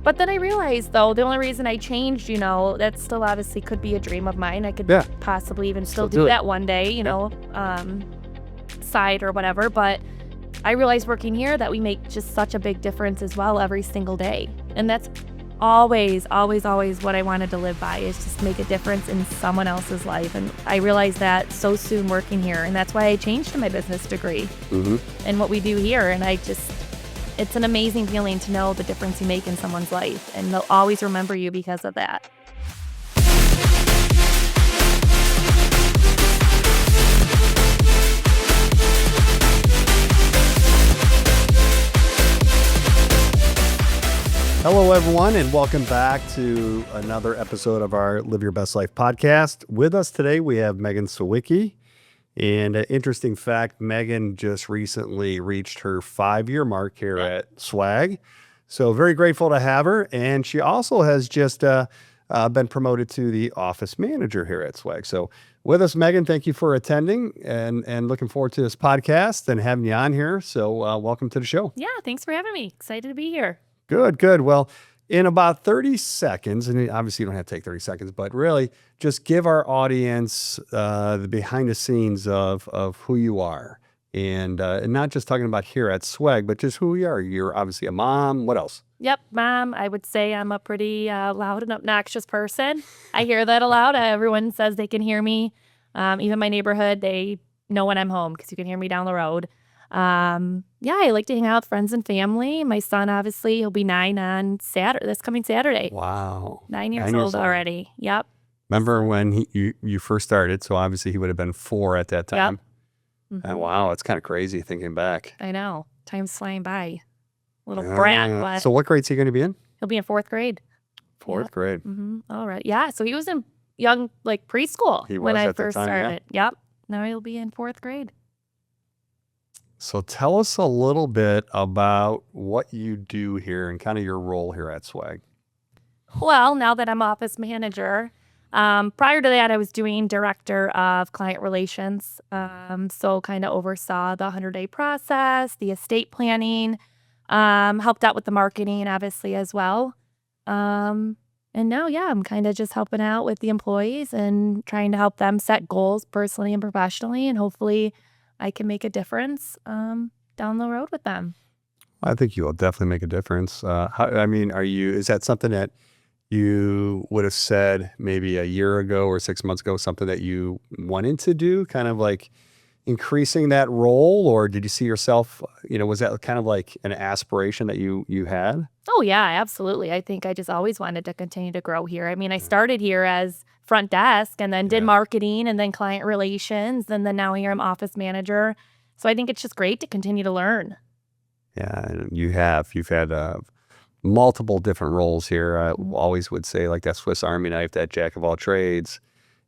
But then I realized, though, the only reason I changed, that still obviously could be a dream of mine. I could possibly even still do that one day, side or whatever. But I realized working here that we make just such a big difference as well every single day. And that's always, always, always what I wanted to live by, is just make a difference in someone else's life. And I realized that so soon working here. And that's why I changed to my business degree and what we do here. And it's an amazing feeling to know the difference you make in someone's life. And they'll always remember you because of that. Hello, everyone, and welcome back to another episode of our Live Your Best Life podcast. With us today, we have Megan Sawicki. And an interesting fact, Megan just recently reached her 5-year mark here at SWAG. So very grateful to have her. And she also has just been promoted to the office manager here at SWAG. So with us, Megan, thank you for attending and looking forward to this podcast and having you on here. So welcome to the show. Yeah, thanks for having me. Excited to be here. Good. Well, in about 30 seconds, and obviously you don't have to take 30 seconds, but really just give our audience the behind the scenes of who you are. And not just talking about here at SWAG, but just who you are. You're obviously a mom. What else? Yep, Mom. I would say I'm a pretty loud and obnoxious person. I hear that a lot. Everyone says they can hear me. Even my neighborhood, they know when I'm home because you can hear me down the road. I like to hang out with friends and family. My son, obviously, he'll be 9 on Saturday. This coming Saturday. Wow. 9 years old already. Yep. Remember when you first started? So obviously he would have been 4 at that time. Yep. Mm-hmm. And wow, it's kind of crazy thinking back. I know. Time's flying by. Little brat. But so what grade is he going to be in? He'll be in 4th grade. Fourth grade. Mm-hmm. All right. Yeah. So he was in young, preschool when I first started. Yeah. Yep. Now he'll be in 4th grade. So tell us a little bit about what you do here and kind of your role here at SWAG. Well, now that I'm office manager, prior to that, I was doing director of client relations. So kind of oversaw the 100-day process, the estate planning, helped out with the marketing, obviously, as well. And now, I'm kind of just helping out with the employees and trying to help them set goals personally and professionally, and hopefully I can make a difference down the road with them. I think you will definitely make a difference. Is that something that you would have said maybe a year ago or 6 months ago, something that you wanted to do, kind of like increasing that role? Or did you see yourself, was that kind of like an aspiration that you had? Oh, yeah, absolutely. I think I just always wanted to continue to grow here. I mean, I started here as front desk and then did marketing and then client relations. And then now here I'm office manager. So I think it's just great to continue to learn. Yeah, you've had multiple different roles here. I always would say like that Swiss Army knife, that jack of all trades.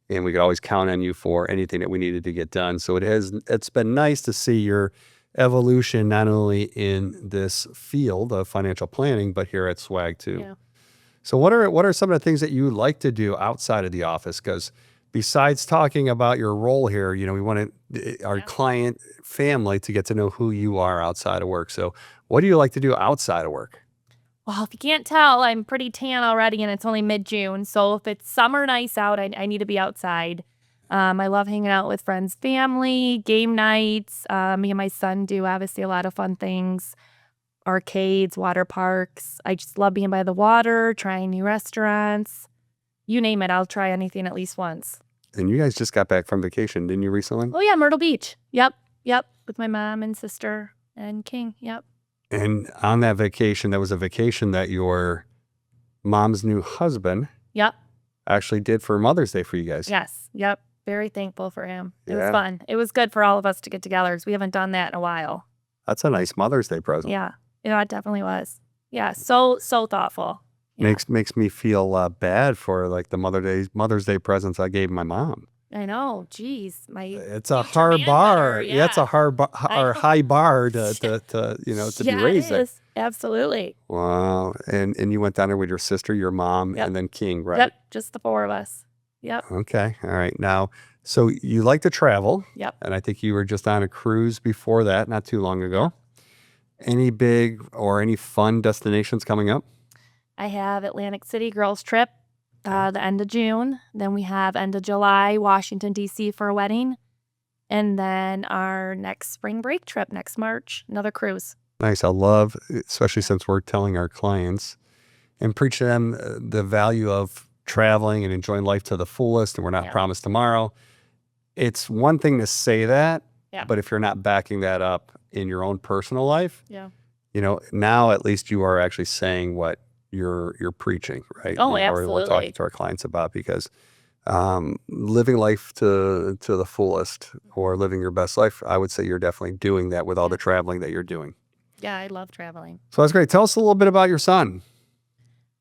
And we could always count on you for anything that we needed to get done. So it's been nice to see your evolution, not only in this field of financial planning, but here at SWAG too. Yeah. So what are some of the things that you like to do outside of the office? Because besides talking about your role here, we want our client family to get to know who you are outside of work. So what do you like to do outside of work? Well, if you can't tell, I'm pretty tan already and it's only mid-June. So if it's summer nice out, I need to be outside. I love hanging out with friends, family, game nights. Me and my son do obviously a lot of fun things. Arcades, water parks. I just love being by the water, trying new restaurants. You name it, I'll try anything at least once. And you guys just got back from vacation, didn't you, recently? Oh, yeah, Myrtle Beach. Yep. With my mom and sister and King. Yep. And on that vacation, that was a vacation that your mom's new husband actually did for Mother's Day for you guys. Yes. Yep. Very thankful for him. It was fun. It was good for all of us to get together because we haven't done that in a while. That's a nice Mother's Day present. Yeah, it definitely was. Yeah, so thoughtful. Yeah. Makes me feel bad for like the Mother's Day presents I gave my mom. I know. Geez, it's a hard bar. Yeah, it's a high bar to be raised there. Absolutely. Wow. And you went down there with your sister, your mom, and then King, right? Yep. Just the 4 of us. Yep. Okay. All right. Now, so you like to travel. Yep. And I think you were just on a cruise before that, not too long ago. Any big or any fun destinations coming up? I have Atlantic City girls trip, the end of June. Then we have end of July, Washington, D.C. for a wedding. And then our next spring break trip next March, another cruise. Nice. I love, especially since we're telling our clients and preach to them the value of traveling and enjoying life to the fullest, and we're not Yeah. promised tomorrow. It's one thing to say that, Yeah. but if you're not backing that up in your own personal life, Yeah. now at least you are actually saying what you're preaching, right? Oh, Or we're talking absolutely. to our clients about, because living life to the fullest or living your best life, I would say you're definitely doing that with all the traveling that you're doing. Yeah, I love traveling. So that's great. Tell us a little bit about your son.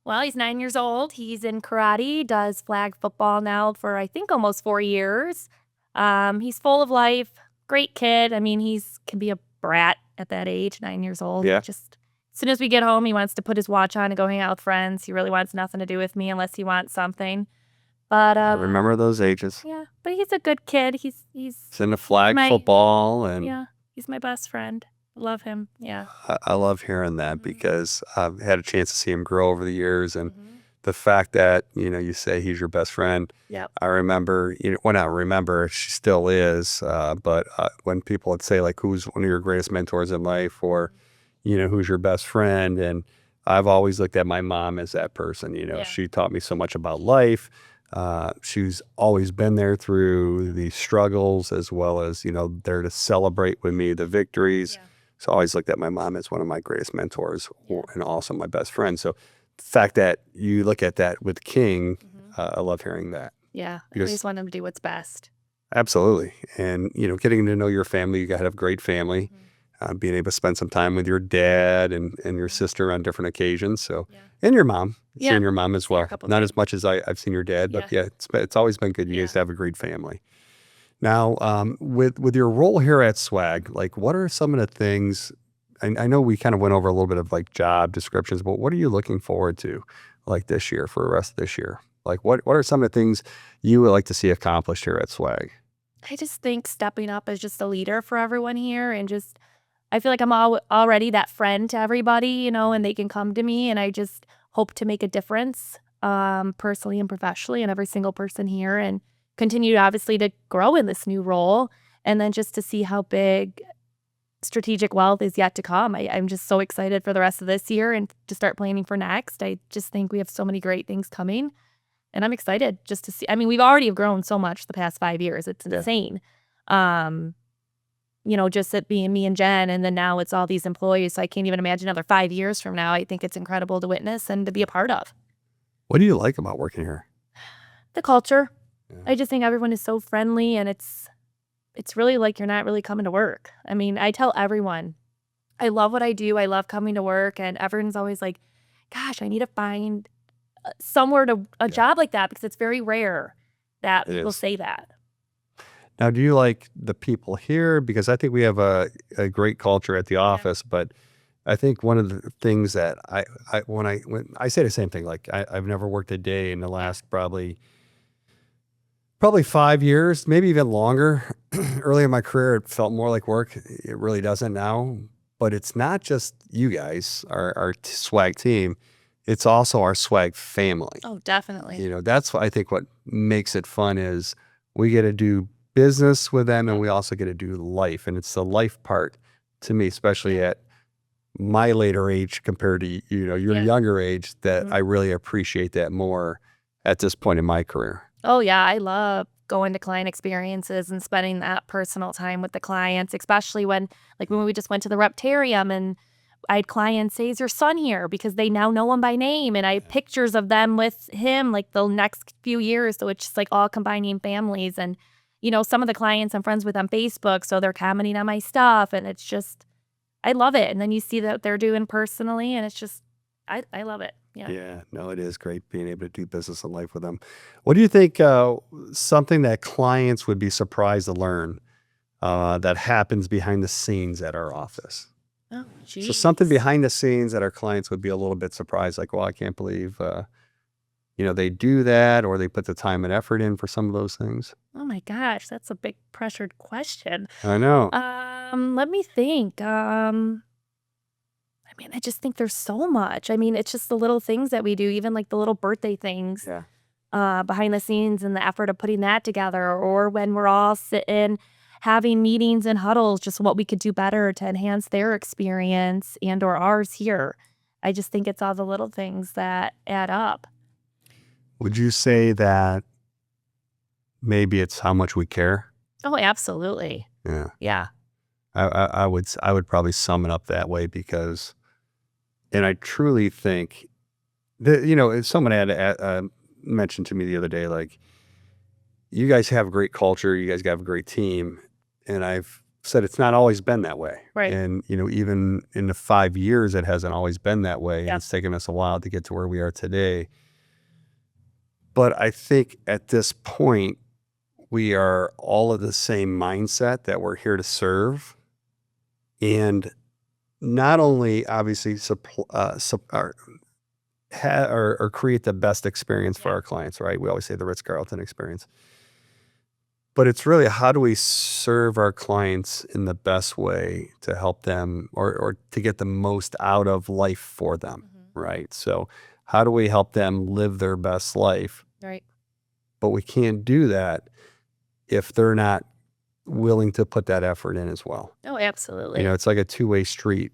Well, he's 9 years old. He's in karate, does flag football now for I think almost 4 years. He's full of life, great kid. I mean, can be a brat at that age, 9 years old. Yeah. Just as soon as we get home, he wants to put his watch on and go hang out with friends. He really wants nothing to do with me unless he wants something. But I remember those ages. yeah, but he's a good kid. He's It's in the flag my- football, and yeah, he's my best friend. Love him. Yeah. I love hearing that because I've had a chance to see him grow over the years, and Mhm. the fact that you say he's your best friend. Yep. I remember, well, not remember, she still is, but when people would say, like, who's one of your greatest mentors in life, or who's your best friend, and I've always looked at my mom as that person. Yeah. She taught me so much about life. She's always been there through the struggles, as well as there to celebrate with me the victories. Yeah. So I always looked at my mom as one of my greatest mentors, Yeah. and also my best friend. So the fact that you look at that with King, Mhm. I love hearing that. Yeah. I Because- always want him to do what's best. Absolutely. And, getting to know your family, you got to have a great family, being able to spend some time with your dad and your sister on different occasions. So, Yeah. and your mom, Yeah. seeing your mom as Seen her well. a couple Not times. as much as I've seen your dad, but Yeah. yeah, it's always been good. You Yeah. guys have a great family. Now, with your role here at Swag, like, what are some of the things? I know we kind of went over a little bit of like job descriptions, but what are you looking forward to, like, this year, for the rest of this year? Like, what are some of the things you would like to see accomplished here at Swag? I just think stepping up as just a leader for everyone here, and just I feel like I'm already that friend to everybody, and they can come to me, and I just hope to make a difference personally and professionally, and every single person here, and continue obviously to grow in this new role, and then just to see how big strategic wealth is yet to come. I'm just so excited for the rest of this year and to start planning for next. I just think we have so many great things coming. And I'm excited just to see. I mean, we've already grown so much the past 5 years. It's Yeah. insane. Just it being me and Jen, and then now it's all these employees. So I can't even imagine another 5 years from now. I think it's incredible to witness and to be a part of. What do you like about working here? The culture. Yeah. I just think everyone is so friendly, and it's really like you're not really coming to work. I mean, I tell everyone, I love what I do. I love coming to work, and everyone's always like, gosh, I need to find somewhere to a job like that, because it's very rare that It people is. say that. Now, do you like the people here? Because I think we have a great culture at the office, but I think one of the things that when I say the same thing, like, I've never worked a day in the last probably 5 years, maybe even longer. Early in my career, it felt more like work. It really doesn't now. But it's not just you guys, our Swag team. It's also our Swag family. Oh, definitely. That's I think what makes it fun is we get to do business with them, and we also get to do life. And it's the life part to me, especially at my later age compared to your Yeah. younger age, that Mhm. I really appreciate that more at this point in my career. Oh, yeah. I love going to client experiences and spending that personal time with the clients, especially when we just went to the Reptarium, and I had clients say, "Is your son here?" Because they now know him by name, and I have pictures of them with him like the next few years. So it's just like all combining families, and some of the clients I'm friends with on Facebook, so they're commenting on my stuff, and it's just I love it. And then you see that they're doing personally, and it's just I love it. Yeah. Yeah, no, it is great being able to do business in life with them. What do you think, something that clients would be surprised to learn that happens behind the scenes at our office? Oh, geez. So something behind the scenes that our clients would be a little bit surprised, like, well, I can't believe, they do that, or they put the time and effort in for some of those things. Oh my gosh, that's a big pressured question. I know. Let me think. I mean, I just think there's so much. I mean, it's just the little things that we do, even like the little birthday things Yeah. behind the scenes and the effort of putting that together, or when we're all sitting having meetings and huddles, just what we could do better to enhance their experience and or ours here. I just think it's all the little things that add up. Would you say that maybe it's how much we care? Oh, absolutely. Yeah. Yeah. I would probably sum it up that way because, and I truly think that, if someone had mentioned to me the other day, like, you guys have a great culture, you guys have a great team. And I've said it's not always been that way. Right. And, even in the 5 years, it hasn't always been that way. Yeah. And it's taken us a while to get to where we are today. But I think at this point, we are all of the same mindset that we're here to serve. And not only obviously or create the best experience for our clients, right? We always say the Ritz-Carlton experience. But it's really, how do we serve our clients in the best way to help them or to get the most out of life for them, right? So how do we help them live their best life? Right. But we can't do that if they're not willing to put that effort in as well. Oh, absolutely. It's like a two-way street.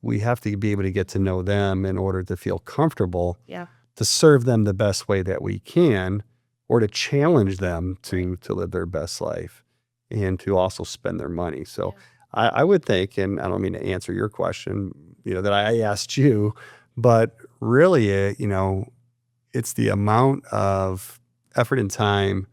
We have to be able to get to know them in order to feel comfortable to serve them the best way that we can, or to challenge them to live their best life and to also spend their money. So I would think, and I don't mean to answer your question, that I asked you, but really, it's the amount of effort and time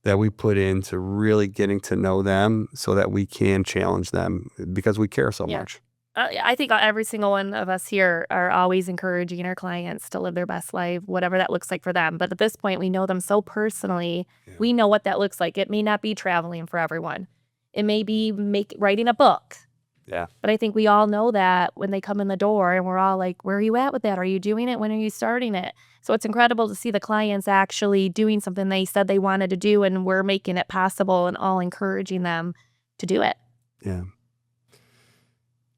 that we put into really getting to know them so that we can challenge them because we care so much. I think every single one of us here are always encouraging our clients to live their best life, whatever that looks like for them. But at this point, we know them so personally. Yeah. We know what that looks like. It may not be traveling for everyone. It may be writing a book. Yeah. But I think we all know that when they come in the door, and we're all like, where are you at with that? Are you doing it? When are you starting it? So it's incredible to see the clients actually doing something they said they wanted to do, and we're making it possible and all encouraging them to do it. Yeah.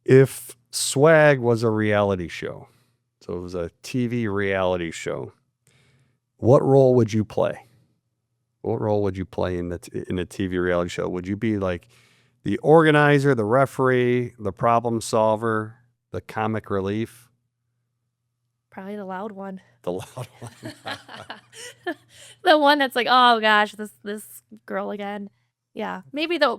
If swag was a reality show, so it was a TV reality show, what role would you play? What role would you play in the TV reality show? Would you be like the organizer, the referee, the problem solver, the comic relief? Probably the loud one. The loud one. The one that's like, oh gosh, this girl again. Yeah, maybe the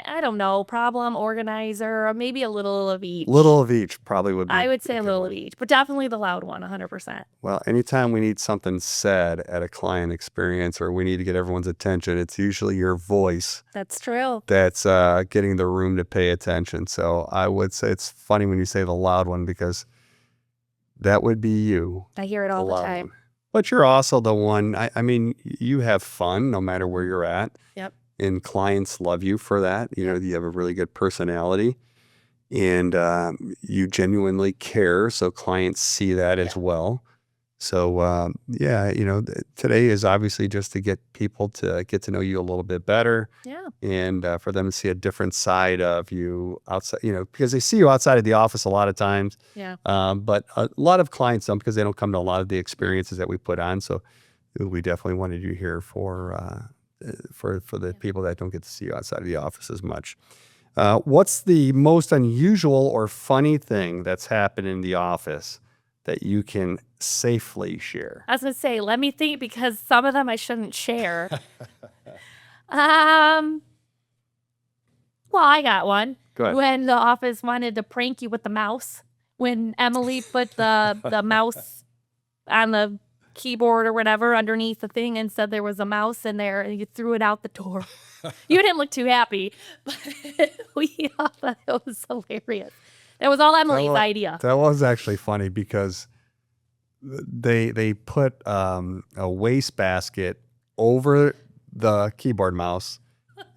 I don't know, problem organizer, or maybe a little of each. Little of each probably would be. I would say a little of each, but definitely the loud one, 100%. Well, anytime we need something said at a client experience, or we need to get everyone's attention, it's usually your voice That's true. that's getting the room to pay attention. So I would say it's funny when you say the loud one, because that would be you. I hear it all the time. But you're also the one, I mean, you have fun no matter where you're at. Yep. And clients love you for that. You have a really good personality, and you genuinely care. So clients see that as well. So, today is obviously just to get people to get to know you a little bit better. Yeah. And for them to see a different side of you outside, because they see you outside of the office a lot of times. Yeah. But a lot of clients don't, because they don't come to a lot of the experiences that we put on. So we definitely wanted you here for the people that don't get to see you outside of the office as much. What's the most unusual or funny thing that's happened in the office that you can safely share? I was going to say, let me think, because some of them I shouldn't share. Well, I got one. Go ahead. When the office wanted to prank you with the mouse, when Emily put the mouse on the keyboard or whatever underneath the thing and said there was a mouse in there, and you threw it out the door. You didn't look too happy, but we all thought it was hilarious. That was all Emily's idea. That was actually funny, because they put a wastebasket over the keyboard mouse.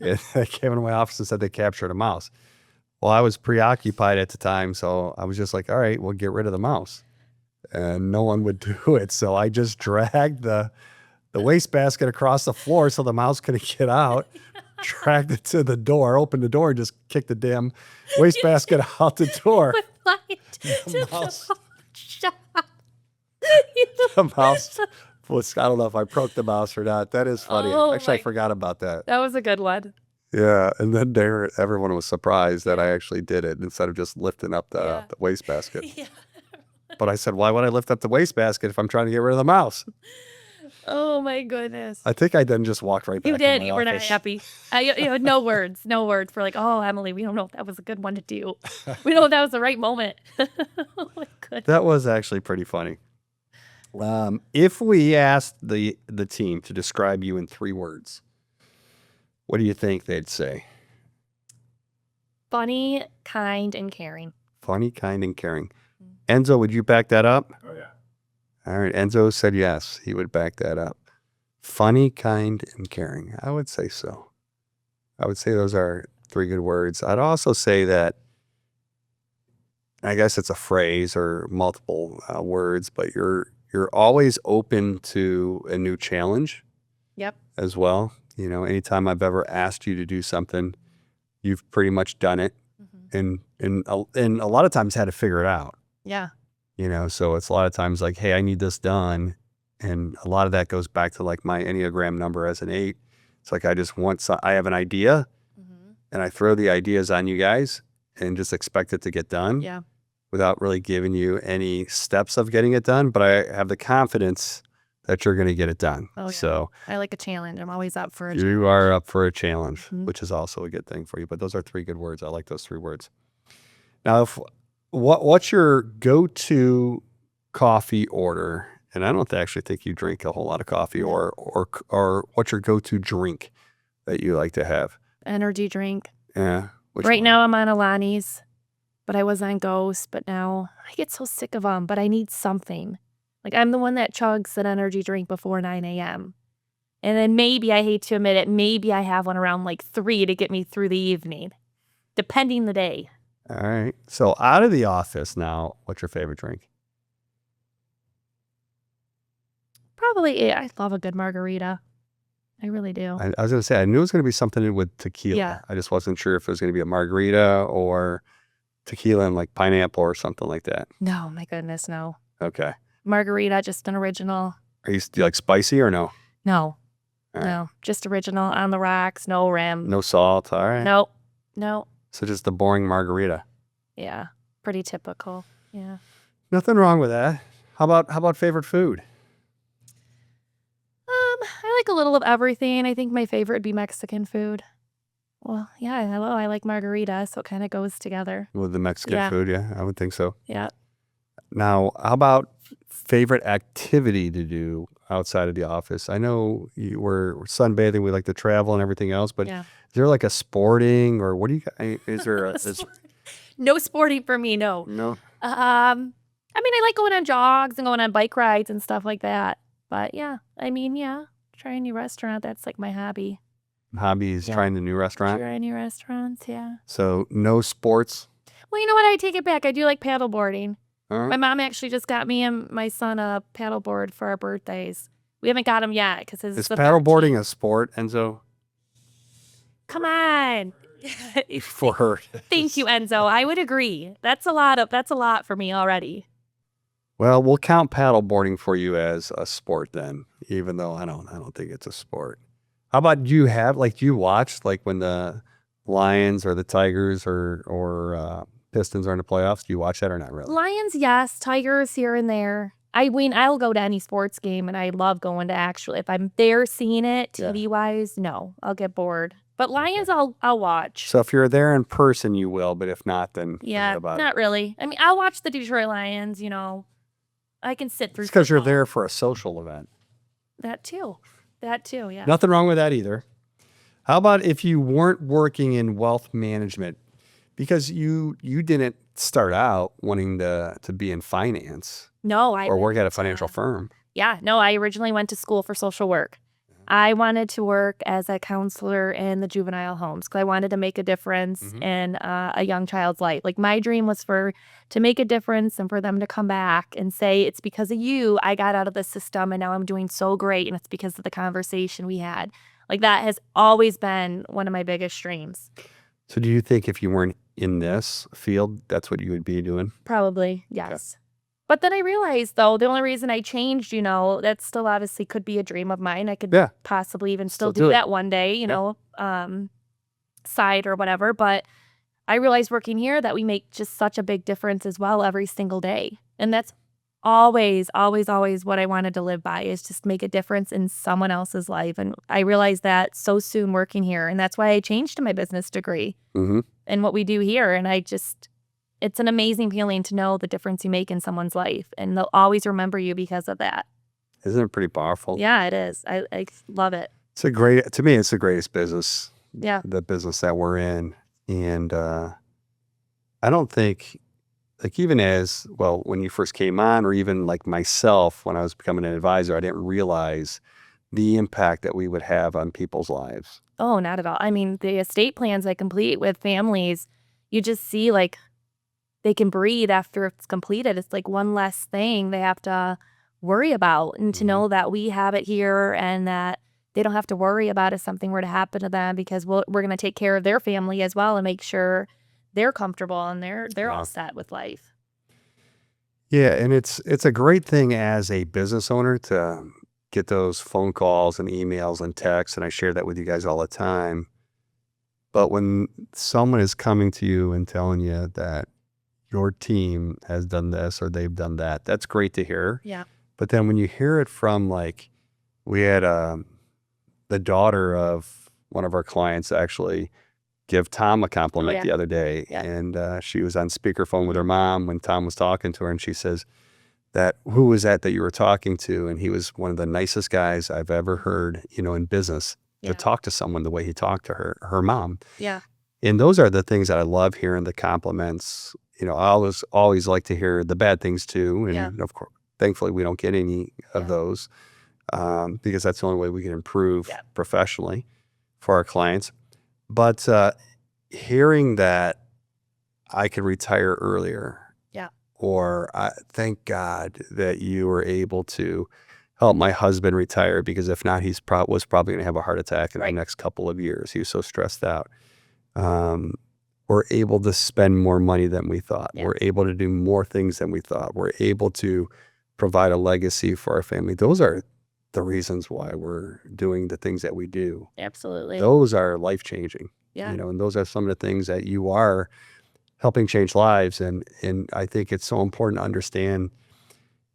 And they came into my office and said they captured a mouse. Well, I was preoccupied at the time, so I was just like, all right, we'll get rid of the mouse. And no one would do it. So I just dragged the wastebasket across the floor so the mouse couldn't get out, dragged it to the door, opened the door, and just kicked the damn wastebasket out the door. With to mouse. the shop. The mouse was, I don't know if I broke the mouse or not. That is funny. Oh Actually, I my- forgot about that. That was a good one. Yeah, and then everyone was surprised that I actually did it instead of just lifting up the wastebasket. Yeah. But I said, why would I lift up the wastebasket if I'm trying to get rid of the mouse? Oh my goodness. I think I then just walked right back. You did. In my You were not office. happy. You had no words. No words. We're like, oh, Emily, we don't know if that was a good one to do. We don't know if that was the right moment. Oh my goodness. That was actually pretty funny. If we asked the team to describe you in 3 words, what do you think they'd say? Funny, kind, and caring. Funny, kind, and caring. Enzo, would you back that up? Oh, yeah. All right. Enzo said yes. He would back that up. Funny, kind, and caring. I would say so. I would say those are 3 good words. I'd also say that, I guess it's a phrase or multiple words, but you're always open to a new challenge. Yep. As well. You know, anytime I've ever asked you to do something, you've pretty much done it, and a lot of times had to figure it out. Yeah. You know, so it's a lot of times like, hey, I need this done, and a lot of that goes back to like my Enneagram number as an 8. It's like I just want I have an idea, and I throw the ideas on you guys and just expect it to get done. Yeah. Without really giving you any steps of getting it done, but I have the confidence that you're going to get it done. Oh, yeah. So I like a challenge. I'm always up for a challenge. you are up for a challenge, which is also a good thing for you. But those are 3 good words. I like those 3 words. Now, what's your go-to coffee order? And I don't actually think you drink a whole lot of coffee, or what's your go-to drink that you like to have? Energy drink. Yeah. Right now I'm on Alani's, but I was on Ghost, but now I get so sick of them, but I need something. Like, I'm the one that chugs an energy drink before 9 a.m. And then maybe, I hate to admit it, maybe I have one around like 3 to get me through the evening, depending the day. All right. So out of the office now, what's your favorite drink? Probably, I love a good margarita. I really do. I was going to say, I knew it was going to be something with tequila. Yeah. I just wasn't sure if it was going to be a margarita or tequila and like pineapple or something like that. No, my goodness, no. Okay. Margarita, just an original. Do you like spicy or no? No. All right. No, just original, on the rocks, no rim. No salt. All right. Nope. No. So just the boring margarita. Yeah, pretty typical. Yeah. Nothing wrong with that. How about favorite food? I like a little of everything. I think my favorite would be Mexican food. Well, yeah, hello, I like margarita, so it kind of goes together. With the Mexican Yeah. food, yeah, I would think so. Yeah. Now, how about favorite activity to do outside of the office? I know you were sunbathing, we like to travel and everything else, but Yeah. is there like a sporting or what do you, is there a, No sporting for me, no. no? I mean, I like going on jogs and going on bike rides and stuff like that. But yeah, I mean, yeah, try a new restaurant. That's like my hobby. Hobbies, Yeah. trying the new restaurant? Try new restaurants, yeah. So no sports? Well, you know what? I take it back. I do like paddleboarding. All right. My mom actually just got me and my son a paddleboard for our birthdays. We haven't got him yet because his Is the paddleboarding 13th. a sport, Enzo? Come on. For her. Thank you, Enzo. I would agree. That's a lot for me already. Well, we'll count paddleboarding for you as a sport then, even though I don't think it's a sport. How about do you watch like when the Lions or the Tigers or Pistons are in the playoffs? Do you watch that or not really? Lions, yes. Tigers here and there. I mean, I'll go to any sports game, and I love going to actually. If I'm there seeing it, Yeah. TV-wise, no, I'll get bored. But Lions, I'll watch. So if you're there in person, you will, but if not, then Yeah, forget about not it. really. I mean, I'll watch the Detroit Lions, you know. I can sit through It's because you're football. there for a social event. That too, yeah. Nothing wrong with that either. How about if you weren't working in wealth management? Because you didn't start out wanting to be in finance No, or work at a financial firm. Yeah, no, I originally went to school for social work. I wanted to work as a counselor in the juvenile homes because I wanted to make a difference in a young child's life. Like, my dream was to make a difference and for them to come back and say, it's because of you I got out of the system and now I'm doing so great, and it's because of the conversation we had. Like, that has always been one of my biggest dreams. So do you think if you weren't in this field, that's what you would be doing? Probably, yes. But then I realized, though, the only reason I changed, that still obviously could be a dream of mine. I could Yeah. possibly even Still still do do it. that one day, side or whatever. But I realized working here that we make just such a big difference as well every single day. And that's always, always, always what I wanted to live by, is just make a difference in someone else's life. And I realized that so soon working here. And that's why I changed to my business degree Mm-hmm. and what we do here. And it's an amazing feeling to know the difference you make in someone's life. And they'll always remember you because of that. Isn't it pretty powerful? Yeah, it is. I love it. To me, it's the greatest business. Yeah. The business that we're in. And I don't think, like, even as well, when you first came on, or even like myself, when I was becoming an advisor, I didn't realize the impact that we would have on people's lives. Oh, not at all. I mean, the estate plans I complete with families, you just see like they can breathe after it's completed. It's like one less thing they have to worry about. And to know that we have it here and that they don't have to worry about if something were to happen to them, because we're going to take care of their family as well and make sure they're comfortable and they're all set with life. Yeah, and it's a great thing as a business owner to get those phone calls and emails and texts, and I share that with you guys all the time. But when someone is coming to you and telling you that your team has done this or they've done that, that's great to hear. Yeah. But then when you hear it from, like, we had the daughter of one of our clients actually give Tom a compliment the other day. Yeah. And she was on speakerphone with her mom when Tom was talking to her, and she says, who was that you were talking to? And he was one of the nicest guys I've ever heard, in business, to talk to someone the way he talked to her mom. Yeah. And those are the things that I love hearing, the compliments. I always like to hear the bad things too. And of course, thankfully we don't get any of those, because that's the only way we can improve professionally for our clients. But hearing that I could retire earlier, or thank God that you were able to help my husband retire, because if not, was probably going to have a heart attack in the next couple of years. He was so stressed out. We're able to spend more money than we thought. We're able to do more things than we thought. We're able to provide a legacy for our family. Those are the reasons why we're doing the things that we do. Absolutely. Those are life-changing. Yeah. And those are some of the things that you are helping change lives. And I think it's so important to understand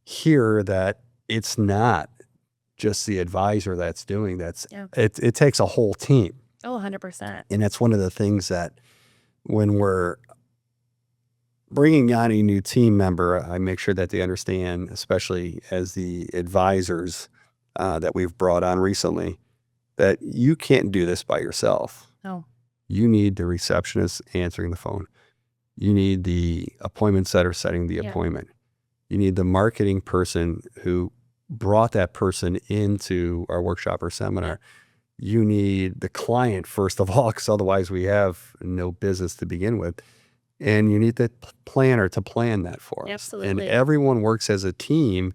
here that it's not just the advisor that's doing that. It takes a whole team. Oh, 100%. And that's one of the things that when we're bringing on a new team member, I make sure that they understand, especially as the advisors that we've brought on recently, that you can't do this by yourself. No. You need the receptionist answering the phone. You need the appointment setter setting the appointment. You need the marketing person who brought that person into our workshop or seminar. You need the client, first of all, because otherwise we have no business to begin with. And you need the planner to plan that for us. Absolutely. And everyone works as a team,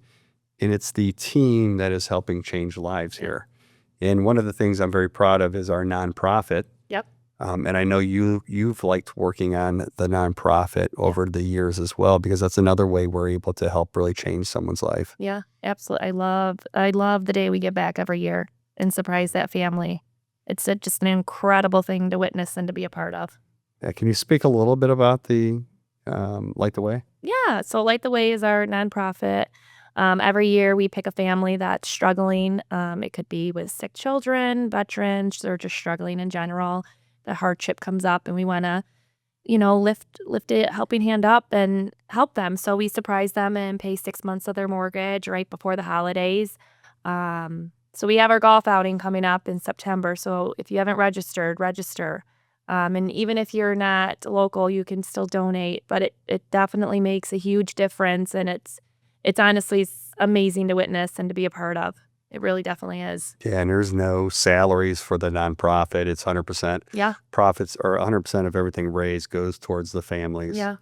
and it's the team that is helping change lives here. And one of the things I'm very proud of is our nonprofit. Yep. And I know you've liked working on the nonprofit over the years as well, because that's another way we're able to help really change someone's life. Yeah, absolutely. I love the day we get back every year and surprise that family. It's just an incredible thing to witness and to be a part of. Yeah, can you speak a little bit about the Light the Way? Yeah, so Light the Way is our nonprofit. Every year we pick a family that's struggling. It could be with sick children, veterans, or just struggling in general. The hardship comes up and we want to, lift a helping hand up and help them. So we surprise them and pay 6 months of their mortgage right before the holidays. So we have our golf outing coming up in September. So if you haven't registered, register. And even if you're not local, you can still donate. But it definitely makes a huge difference. And it's honestly amazing to witness and to be a part of. It really definitely is. Yeah, and there's no salaries for the nonprofit. It's 100%. Yeah. Profits, or 100% of everything raised goes towards the families. Yeah.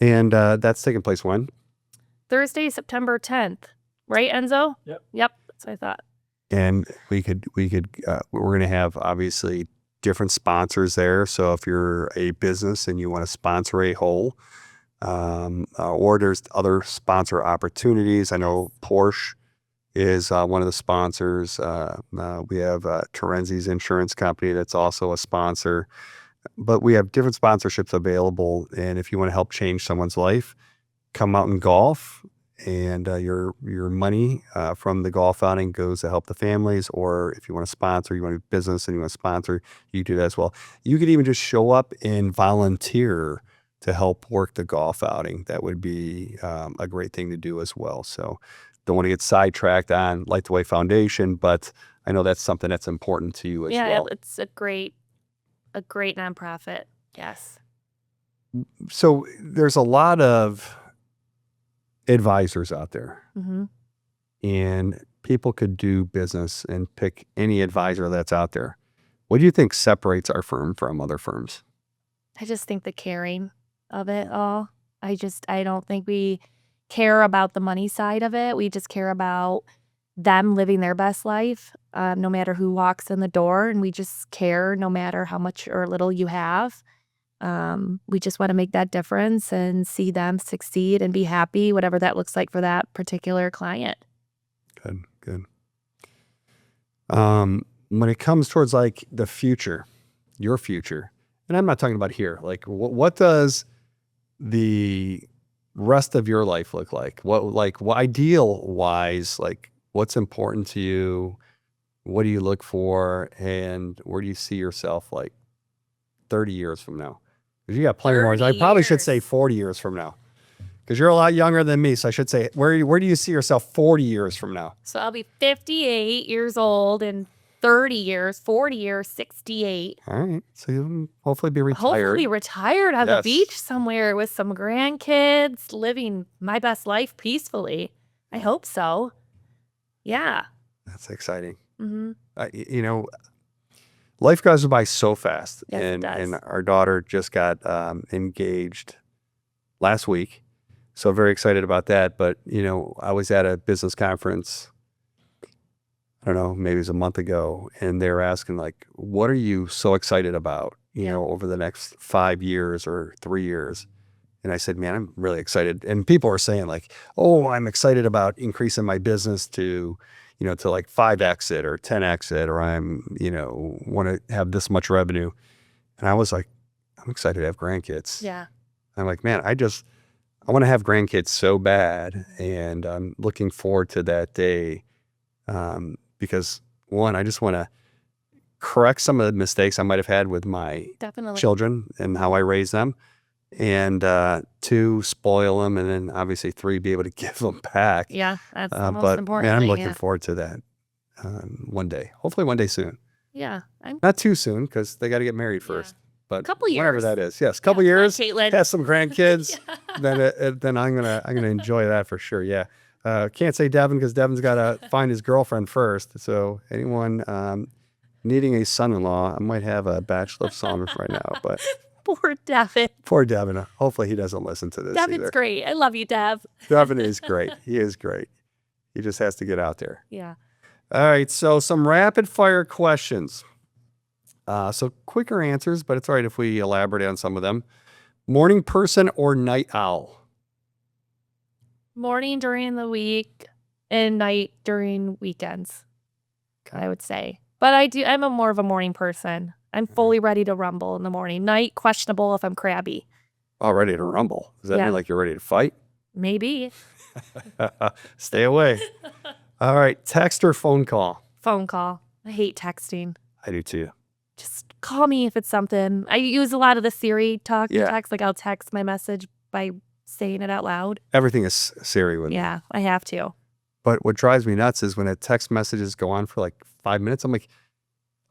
And that's taking place when? Thursday, September 10th. Right, Enzo? Yep. Yep. That's what I thought. And we're going to have, obviously, different sponsors there. So if you're a business and you want to sponsor a hole, or there's other sponsor opportunities. I know Porsche is one of the sponsors. We have Terenzi's insurance company that's also a sponsor. But we have different sponsorships available. And if you want to help change someone's life, come out and golf. And your money from the golf outing goes to help the families. Or if you want to sponsor, you want a business and you want to sponsor, you do that as well. You could even just show up and volunteer to help work the golf outing. That would be a great thing to do as well. So don't want to get sidetracked on Light the Way Foundation, but I know that's something that's important to you as well. Yeah, it's a great nonprofit. Yes. So there's a lot of advisors out there, Mm-hmm. and people could do business and pick any advisor that's out there. What do you think separates our firm from other firms? I just think the caring of it all. I don't think we care about the money side of it. We just care about them living their best life, no matter who walks in the door. And we just care no matter how much or little you have. We just want to make that difference and see them succeed and be happy, whatever that looks like for that particular client. Good. When it comes towards like the future, your future, and I'm not talking about here, like what does the rest of your life look like? What ideal wise, like what's important to you? What do you look for? And where do you see yourself like 30 years from now? Because you got plenty more. I probably should say 40 years from now. Because you're a lot younger than me. So I should say, where do you see yourself 40 years from now? So I'll be 58 years old in 30 years, 40 years, 68. All right. So you'll hopefully be retired. Hopefully retired on the Yes. beach somewhere with some grandkids, living my best life peacefully. I hope so. Yeah. That's exciting. Mm-hmm. Life goes by so fast. Yes, it does. And our daughter just got engaged last week. So very excited about that. But, I was at a business conference, I don't know, maybe it was a month ago, and they were asking like, what are you so excited about, over the next 5 years or 3 years? And I said, man, I'm really excited. And people are saying like, oh, I'm excited about increasing my business to like 5x it or 10x it, or I'm, want to have this much revenue. And I was like, I'm excited to have grandkids. Yeah. I'm like, man, I want to have grandkids so bad. And I'm looking forward to that day. Because one, I just want to correct some of the mistakes I might have had with my Definitely. children and how I raise them. And 2, spoil them. And then obviously 3, be able to give them back. Yeah, that's the most But important man, I'm thing, looking yeah. forward to that one day. Hopefully one day soon. Yeah. I'm Not too soon because they got to get married first. But Couple whenever years. that is. Yes, couple Come on, years. Caitlin. Have some grandkids. Then I'm gonna enjoy that for sure. Yeah. Can't say Devin because Devin's got to find his girlfriend first. So anyone needing a son-in-law, I might have a Bachelor of Song right now. But Poor Devin. poor Devin. Hopefully he doesn't listen to this Devin's either. great. I love you, Dev. Devin is great. He is great. He just has to get out there. Yeah. All right. So some rapid fire questions. So quicker answers, but it's all right if we elaborate on some of them. Morning person or night owl? Morning during the week and night during weekends, I would say. But I'm more of a morning person. I'm fully ready to rumble in the morning. Night, questionable if I'm crabby. Oh, ready to rumble. Does that Yeah. mean like you're ready to fight? Maybe. Stay away. All right. Text or phone call? Phone call. I hate texting. I do too. Just call me if it's something. I use a lot of the Siri talk to Yeah. text. Like I'll text my message by saying it out loud. Everything is Siri with me. Yeah, I have to. But what drives me nuts is when a text messages go on for like 5 minutes, I'm like,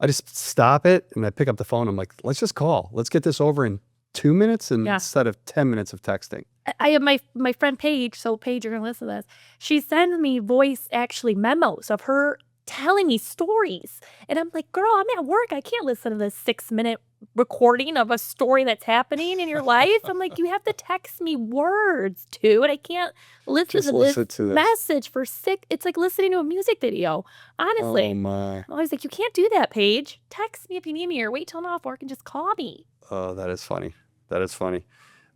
I just stop it and I pick up the phone. I'm like, let's just call. Let's get this over in 2 minutes instead of 10 minutes of texting. I have my friend Paige. So Paige, you're gonna listen to this. She sends me voice actually memos of her telling me stories, and I'm like, girl, I'm at work. I can't listen to this 6-minute recording of a story that's happening in your life. I'm like, you have to text me words, dude. I can't listen Just to listen this to this. message for it's like listening to a music video. Honestly. Oh my. I'm always like, you can't do that, Paige. Text me if you need me or wait till I'm off work and just call me. Oh, that is funny. That is funny.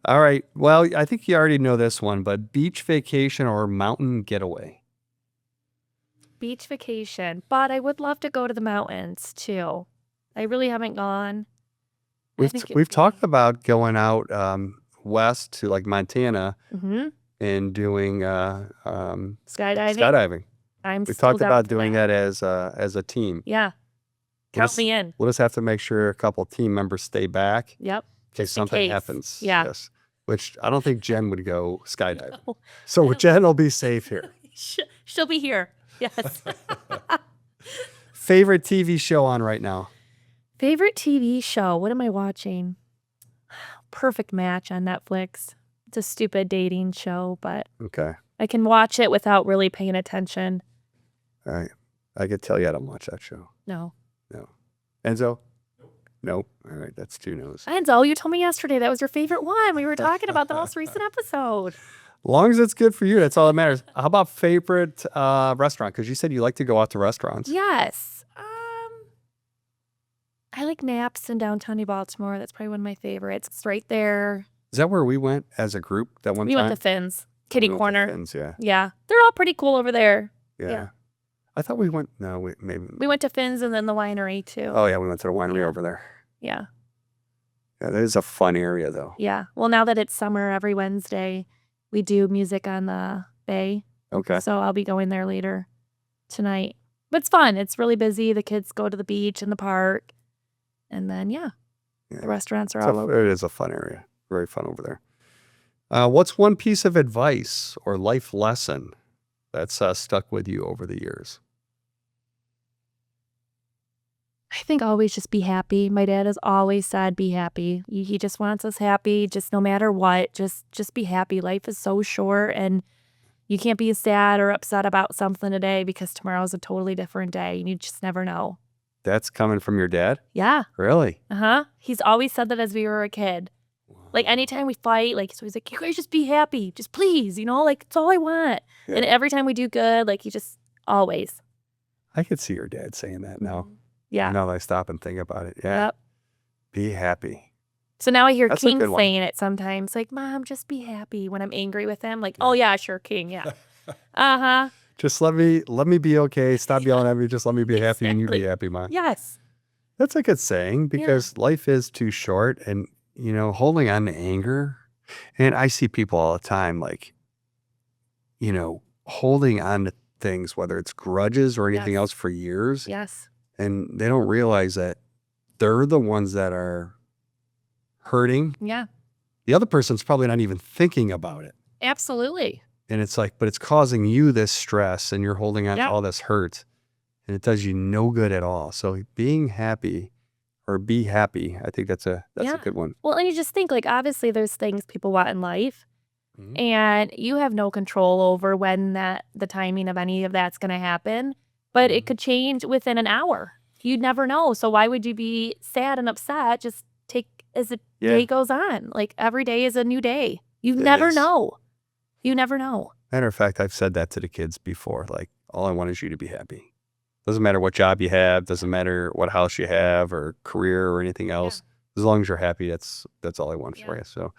All right. Well, I think you already know this one, but beach vacation or mountain getaway? Beach vacation, but I would love to go to the mountains too. I really haven't gone. We've talked about going out west to like Montana Mm-hmm. and doing Skydiving. skydiving. I'm We still talked down about for doing that as a team. Yeah. Count me in. We'll just have to make sure a couple team members stay back Yep. in case something case. happens. Yeah. Yes. Which I don't think Jen would go skydiving. No. So Jen will be safe here. She'll be here. Yes. Favorite TV show on right now? Favorite TV show? What am I watching? Perfect Match on Netflix. It's a stupid dating show, but Okay. I can watch it without really paying attention. All right. I could tell you I don't watch that show. No. No. Enzo? Nope. All right. That's 2 no's. Enzo, you told me yesterday that was your favorite one. We were talking about the most recent episode. As long as it's good for you, that's all that matters. How about favorite restaurant? Because you said you like to go out to restaurants. Yes. I like Naps in downtown New Baltimore. That's probably one of my favorites. It's right there. Is that where we went as a group that one We time? went to Finn's. Kitty We went to Corner. Finn's, yeah. Yeah. They're all pretty cool over there. Yeah. Yeah. I thought we went, no, maybe. We went to Finn's and then the winery too. Oh, yeah, we went to the winery over there. Yeah. Yeah, that is a fun area, though. Yeah. Well, now that it's summer, every Wednesday, we do music on the bay. Okay. So I'll be going there later tonight. But it's fun. It's really busy. The kids go to the beach and the park. And then, the restaurants are all over. It is a fun area. Very fun over there. What's one piece of advice or life lesson that's stuck with you over the years? I think always just be happy. My dad has always said, be happy. He just wants us happy, just no matter what. Just be happy. Life is so short and you can't be sad or upset about something today because tomorrow's a totally different day and you just never know. That's coming from your dad? Yeah. Really? Uh-huh. He's always said that as we were a kid. Like anytime we fight, like so he's like, you guys just be happy. Just please, like it's all I want. Yeah. And every time we do good, like he just always. I could see your dad saying that now. Yeah. Now that I stop and think about it. Yeah. Yep. Be happy. So now I hear That's a King good one. saying it sometimes, like, Mom, just be happy when I'm angry with him. Like, oh yeah, sure, King, yeah. Uh-huh. Just let me be okay. Stop yelling at me. Just let me be happy and you be Exactly. happy, Mom. Yes. That's a good saying because life is too short and, holding on to anger. And I see people all the time, like, holding on to things, whether it's grudges or anything Yes. else for years. Yes. And they don't realize that they're the ones that are hurting. Yeah. The other person's probably not even thinking about it. Absolutely. And it's like, but it's causing you this stress and you're holding on to Yeah. all this hurt and it does you no good at all. So being happy or be happy, I think that's a Yeah. good one. Well, and you just think, like, obviously there's things people want in life Mhm. and you have no control over when the timing of any of that's going to happen, but it could change within an hour. You'd never know. So why would you be sad and upset? Just take as the day goes on. Like every day is a new day. You It never is. know. You never know. Matter of fact, I've said that to the kids before. Like, all I want is you to be happy. Doesn't matter what job you have. Doesn't matter what house you have or career or anything else. As long as you're happy, that's all I want for Yeah. you. So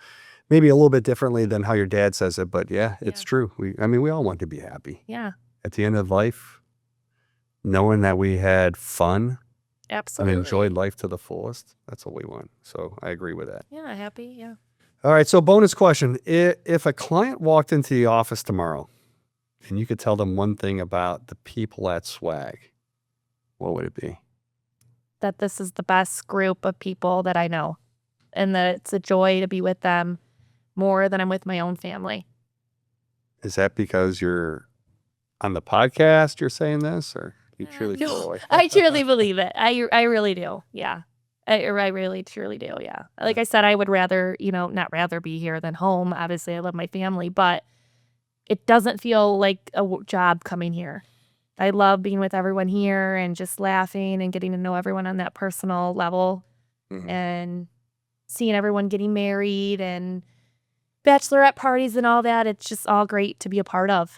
maybe a little bit differently than how your dad says it, but it's Yeah. true. We all want to be happy. Yeah, At the end of life, knowing that we had fun and absolutely. enjoyed life to the fullest, that's what we want. So I agree with that. Yeah, happy. Yeah. All right. So bonus question. If a client walked into the office tomorrow and you could tell them one thing about the people at Swag, what would it be? That this is the best group of people that I know and that it's a joy to be with them more than I'm with my own family. Is that because you're on the podcast you're saying this or you truly feel that way? I truly believe it. I really do. Yeah. I really truly do. Yeah. Like I said, I would rather, not rather be here than home. Obviously, I love my family, but it doesn't feel like a job coming here. I love being with everyone here and just laughing and getting to know everyone on that personal level. and seeing everyone getting married and bachelorette parties and all that. It's just all great to be a part of.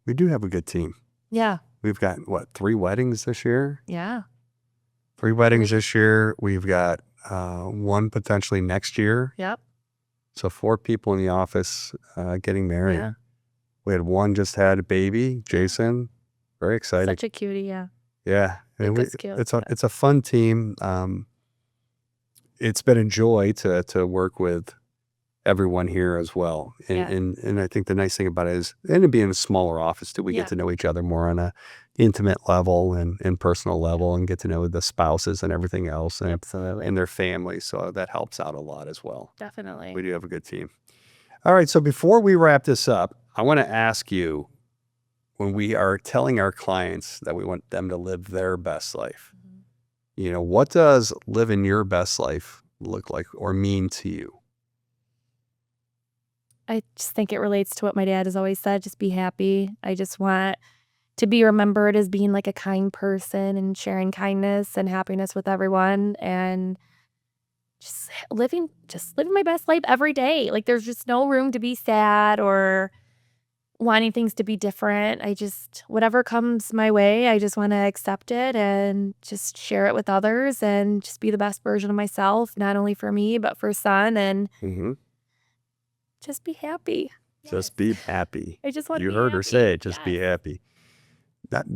We do have a good team. Yeah. We've got, 3 weddings this year? Yeah. 3 weddings this year. We've got 1 potentially next year. Yep. So 4 people in the office getting married. Yeah. We had 1 just had a baby, Jason. Very exciting. Such a cutie, yeah. Yeah. And It's cute. it's a fun team. It's been a joy to work with everyone here as well. And I think the nice thing about it is, and it being a smaller office too, we get to know each other more on a intimate level and personal level, and get to know the spouses and everything else, and, Absolutely. and their families. So that helps out a lot as well. Definitely. We do have a good team. All right. So before we wrap this up, I want to ask you, when we are telling our clients that we want them to live their best life, what does living your best life look like or mean to you? I just think it relates to what my dad has always said, just be happy. I just want to be remembered as being like a kind person and sharing kindness and happiness with everyone, and just living my best life every day. Like, there's just no room to be sad or wanting things to be different. Whatever comes my way, I just want to accept it and just share it with others and just be the best version of myself, not only for me, but for son, and just be happy. Just be happy. I just want to You be heard her happy. say it, just be happy.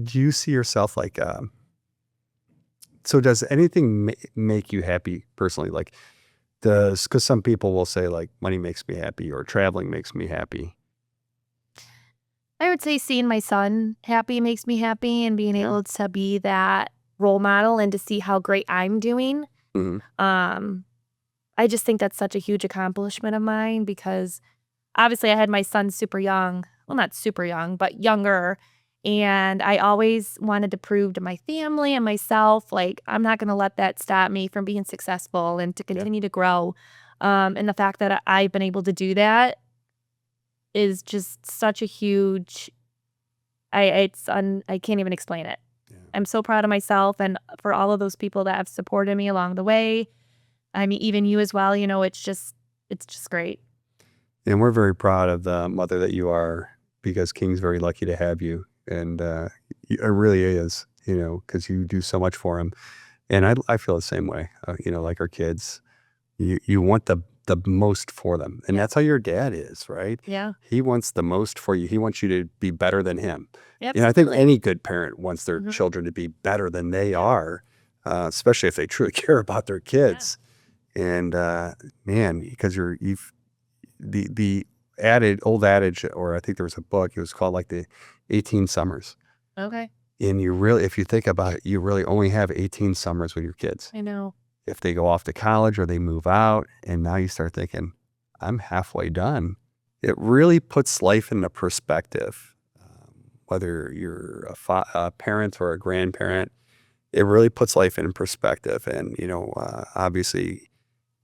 Do you see yourself like, so does anything make you happy personally? Like, because some people will say like money makes me happy or traveling makes me happy. I would say seeing my son happy makes me happy, and being able to be that role model and to see how great I'm doing. I just think that's such a huge accomplishment of mine, because obviously I had my son super young. Well, not super young, but younger. And I always wanted to prove to my family and myself, like, I'm not going to let that stop me from being successful and to continue to grow. And the fact that I've been able to do that is just such a huge, I can't even explain it. I'm so proud of myself and for all of those people that have supported me along the way. I mean, even you as well, it's just great. And we're very proud of the mother that you are, because King's very lucky to have you. And it really is, because you do so much for him. And I feel the same way, like our kids, you want the most for them. And that's how your dad is, right? Yeah. He wants the most for you. He wants you to be better than him. Yep. I think any good parent wants their children to be better than they are, especially if they truly care about their kids. And man, because the old adage, or I think there was a book, it was called like the 18 summers. Okay. And if you think about it, you really only have 18 summers with your kids. I know. If they go off to college or they move out, and now you start thinking, I'm halfway done. It really puts life into perspective. Whether you're a parent or a grandparent, it really puts life in perspective. And, obviously,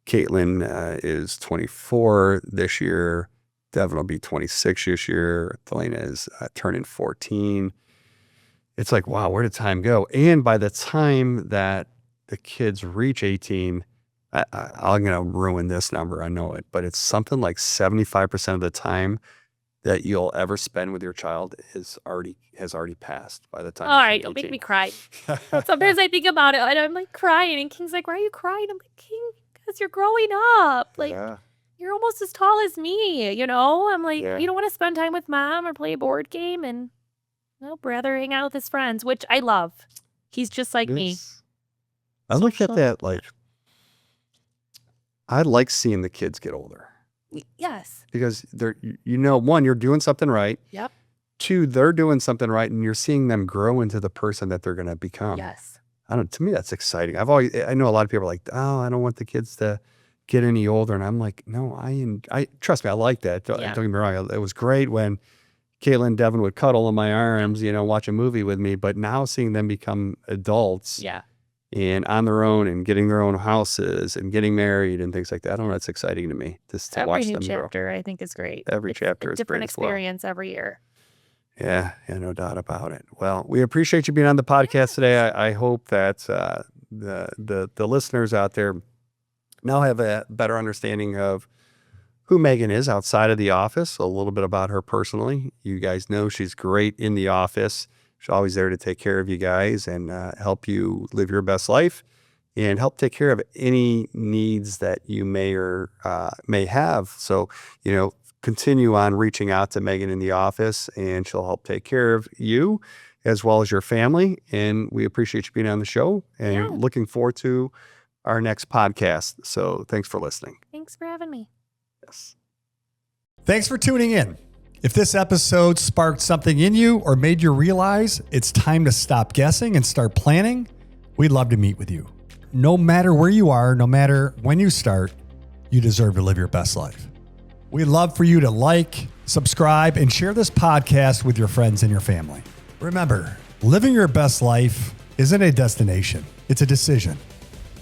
Caitlin is 24 this year. Devin will be 26 this year. Thelena is turning 14. It's like, wow, where did time go? And by the time that the kids reach 18, I'm going to ruin this number. I know it, but it's something like 75% of the time that you'll ever spend with your child has already passed by the time. All right, don't make me cry. Sometimes I think about it and I'm like crying, and King's like, why are you crying? I'm like, King, because you're growing up. Like, you're almost as tall as me, I'm like, you don't want to spend time with mom or play a board game, and rather hang out with his friends, which I love. He's just like me. I look at that like, I like seeing the kids get older. Yes. Because they're, one, you're doing something right. Yep. 2, they're doing something right, and you're seeing them grow into the person that they're going to become. Yes. To me, that's exciting. I know a lot of people are like, oh, I don't want the kids to get any older. And I'm like, no, I trust me, I like that. Don't get me wrong. It was great when Caitlin and Devin would cuddle in my arms, watch a movie with me. But now seeing them become adults and on their own and getting their own houses and getting married and things like that, I don't know, it's exciting to me just to watch them grow. Every new chapter, I think, is great. Every chapter is different great experience every year. Yeah, no doubt about it. Well, we appreciate you being on the podcast today. I hope that the listeners out there now have a better understanding of who Megan is outside of the office, a little bit about her personally. You guys know she's great in the office. She's always there to take care of you guys and help you live your best life and help take care of any needs that you may have. So, continue on reaching out to Megan in the office, and she'll help take care of you as well as your family. And we appreciate you being on the show and looking forward to our next podcast. So thanks for listening. Thanks for having me. Yes. Thanks for tuning in. If this episode sparked something in you or made you realize it's time to stop guessing and start planning, we'd love to meet with you. No matter where you are, no matter when you start, you deserve to live your best life. We'd love for you to like, subscribe, and share this podcast with your friends and your family. Remember, living your best life isn't a destination, it's a decision.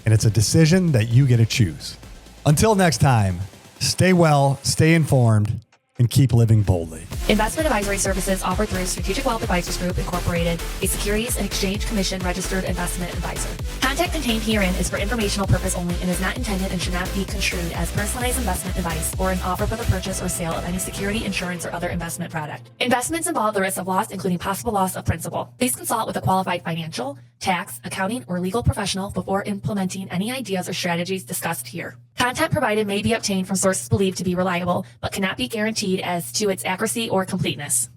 And it's a decision that you get to choose. Until next time, stay well, stay informed, and keep living boldly. Investment advisory services offered through Strategic Wealth Advisors Group, Incorporated, a Securities and Exchange Commission registered investment advisor. Content contained herein is for informational purpose only and is not intended and should not be construed as personalized investment advice or an offer for the purchase or sale of any security, insurance, or other investment product. Investments involve the risk of loss, including possible loss of principal. Please consult with a qualified financial, tax, accounting, or legal professional before implementing any ideas or strategies discussed here. Content provided may be obtained from sources believed to be reliable, but cannot be guaranteed as to its accuracy or completeness.